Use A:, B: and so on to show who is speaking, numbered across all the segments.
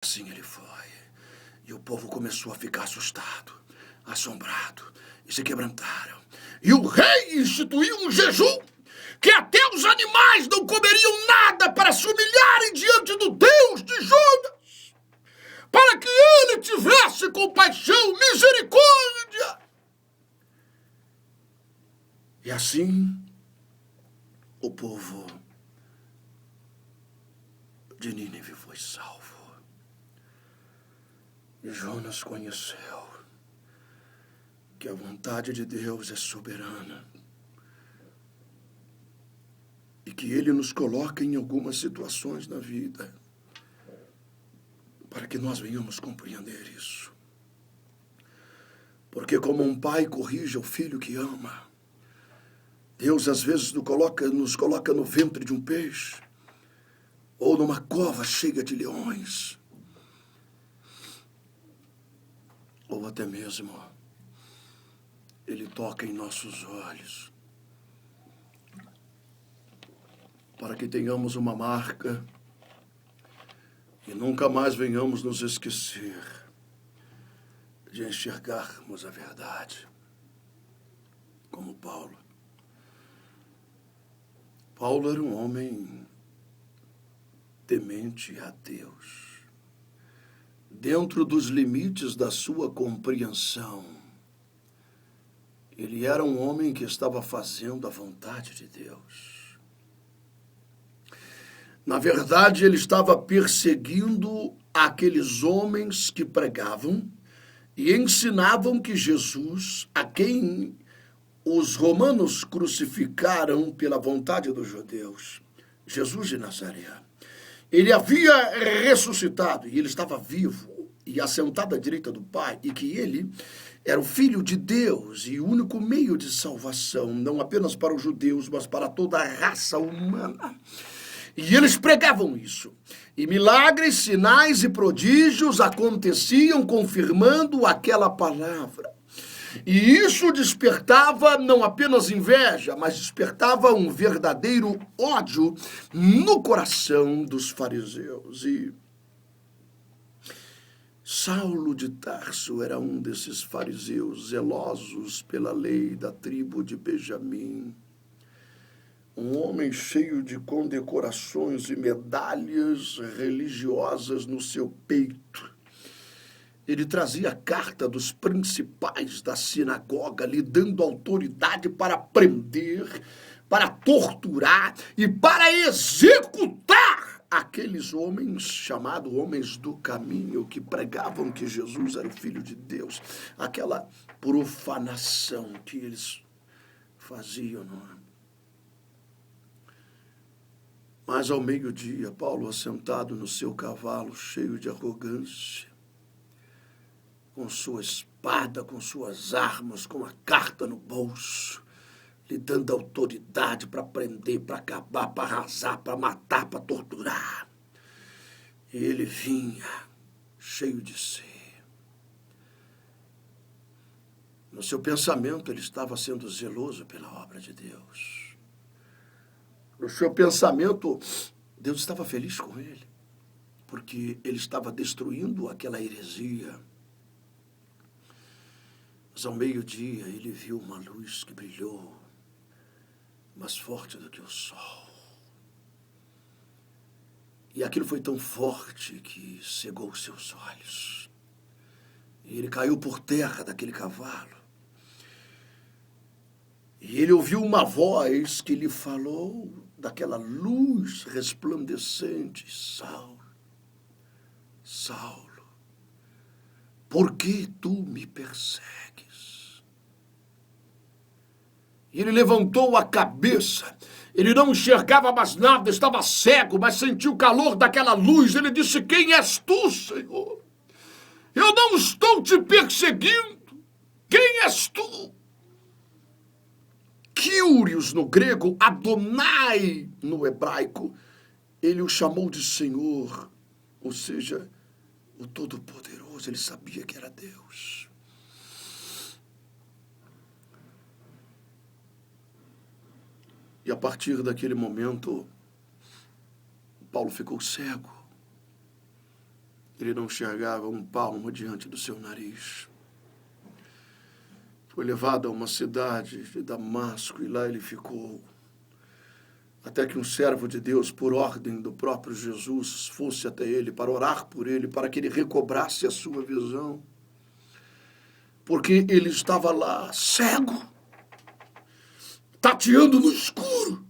A: Assim ele foi. E o povo começou a ficar assustado, assombrado, e se quebrantaram. E o rei instituiu um jejum, que até os animais não comeriam nada para se humilharem diante do Deus de Judas, para que ele tivesse compaixão, misericórdia. E assim, o povo de Nínive foi salvo. E Jonas conheceu que a vontade de Deus é soberana e que Ele nos coloca em algumas situações na vida para que nós venhamos compreender isso. Porque como um pai corrige o filho que ama, Deus às vezes nos coloca no ventre de um peixe ou numa cova cheia de leões, ou até mesmo Ele toca em nossos olhos para que tenhamos uma marca e nunca mais venhamos nos esquecer de enxergarmos a verdade. Como Paulo. Paulo era um homem temente a Deus, dentro dos limites da sua compreensão. Ele era um homem que estava fazendo a vontade de Deus. Na verdade, ele estava perseguindo aqueles homens que pregavam e ensinavam que Jesus, a quem os romanos crucificaram pela vontade dos judeus, Jesus de Nazaré, ele havia ressuscitado e ele estava vivo e assentado à direita do Pai, e que ele era o Filho de Deus e o único meio de salvação, não apenas para os judeus, mas para toda a raça humana. E eles pregavam isso. E milagres, sinais e prodígios aconteciam confirmando aquela palavra. E isso despertava não apenas inveja, mas despertava um verdadeiro ódio no coração dos fariseus. E Saulo de Tarso era um desses fariseus zelosos pela lei da tribo de Benjamim. Um homem cheio de condecorações e medalhas religiosas no seu peito. Ele trazia a carta dos principais da sinagoga, lhe dando autoridade para prender, para torturar e para executar aqueles homens chamados homens do caminho, que pregavam que Jesus era o Filho de Deus. Aquela profanação que eles faziam, não é? Mas ao meio-dia, Paulo, assentado no seu cavalo, cheio de arrogância, com sua espada, com suas armas, com a carta no bolso, lhe dando autoridade para prender, para acabar, para arrasar, para matar, para torturar. E ele vinha cheio de si. No seu pensamento, ele estava sendo zeloso pela obra de Deus. No seu pensamento, Deus estava feliz com ele, porque ele estava destruindo aquela heresia. Mas ao meio-dia ele viu uma luz que brilhou, mais forte do que o sol. E aquilo foi tão forte que cegou seus olhos. E ele caiu por terra daquele cavalo. E ele ouviu uma voz que lhe falou daquela luz resplandecente: Saulo, Saulo, por que tu me persegues? E ele levantou a cabeça. Ele não enxergava mais nada, estava cego, mas sentiu o calor daquela luz. Ele disse: quem és tu, Senhor? Eu não estou te perseguindo. Quem és tu? Kyrios no grego, Adonai no hebraico, ele o chamou de Senhor, ou seja, o Todo-Poderoso. Ele sabia que era Deus. E a partir daquele momento, Paulo ficou cego. Ele não enxergava um palmo diante do seu nariz. Foi levado a uma cidade de Damasco e lá ele ficou. Até que um servo de Deus, por ordem do próprio Jesus, fosse até ele para orar por ele, para que ele recobrasse a sua visão. Porque ele estava lá, cego, tateando no escuro,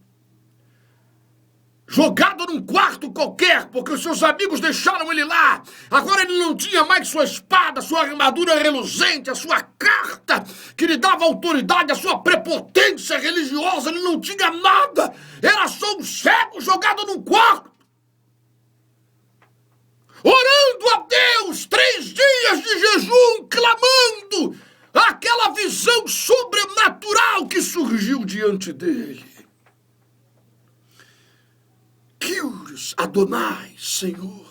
A: jogado num quarto qualquer, porque os seus amigos deixaram ele lá. Agora ele não tinha mais sua espada, sua armadura reluzente, a sua carta que lhe dava autoridade, a sua prepotência religiosa. Ele não tinha nada. Era só um cego jogado num quarto, orando a Deus, 3 dias de jejum, clamando aquela visão sobrenatural que surgiu diante dele. Kyrios, Adonai, Senhor.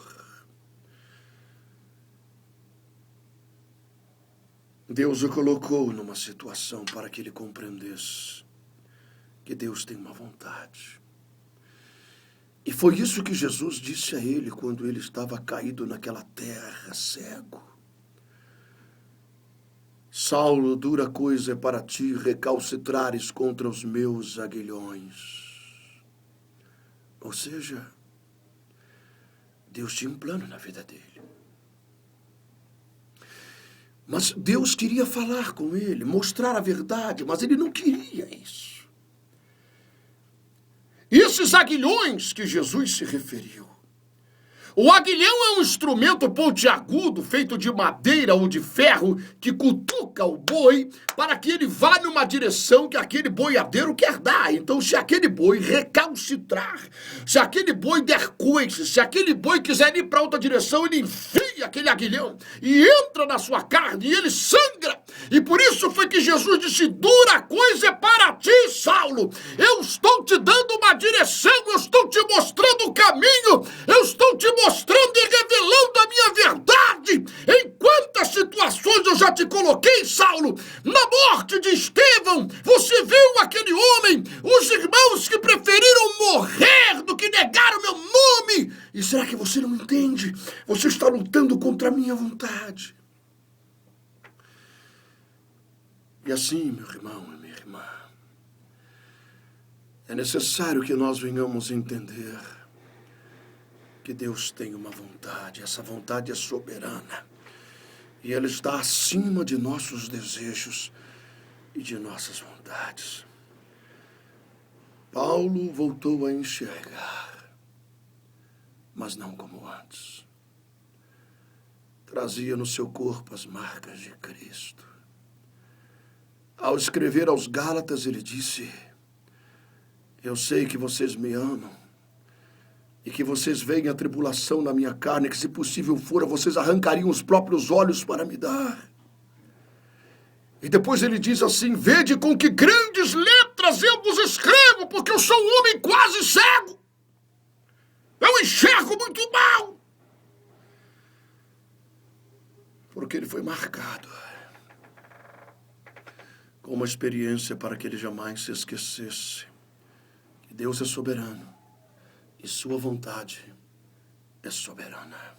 A: Deus o colocou numa situação para que ele compreendesse que Deus tem uma vontade. E foi isso que Jesus disse a ele quando ele estava caído naquela terra, cego. Saulo, dura coisa é para ti recalcitrares contra os meus aguilhões. Ou seja, Deus tinha um plano na vida dele. Mas Deus queria falar com ele, mostrar a verdade, mas ele não queria isso. E esses aguilhões que Jesus se referiu. O aguilhão é um instrumento pontiagudo feito de madeira ou de ferro que cutuca o boi para que ele vá numa direção que aquele boiadeiro quer dar. Então, se aquele boi recalcitrar, se aquele boi der coice, se aquele boi quiser ir para outra direção, ele enfia aquele aguilhão e entra na sua carne e ele sangra. E por isso foi que Jesus disse: dura coisa é para ti, Saulo. Eu estou te dando uma direção, eu estou te mostrando o caminho, eu estou te mostrando e revelando a minha verdade. Em quantas situações eu já te coloquei, Saulo? Na morte de Estevão, você viu aquele homem, os irmãos que preferiram morrer do que negar o meu nome. E será que você não entende? Você está lutando contra a minha vontade. E assim, meu irmão e minha irmã, é necessário que nós venhamos entender que Deus tem uma vontade, essa vontade é soberana. E Ele está acima de nossos desejos e de nossas vontades. Paulo voltou a enxergar, mas não como antes. Trazia no seu corpo as marcas de Cristo. Ao escrever aos Gálatas, ele disse: eu sei que vocês me amam, e que vocês veem a tribulação na minha carne, que se possível fora, vocês arrancariam os próprios olhos para me dar. E depois ele diz assim: vede com que grandes letras eu vos escrevo, porque eu sou um homem quase cego. Eu enxergo muito mal. Porque ele foi marcado com uma experiência para que ele jamais se esquecesse que Deus é soberano e sua vontade é soberana.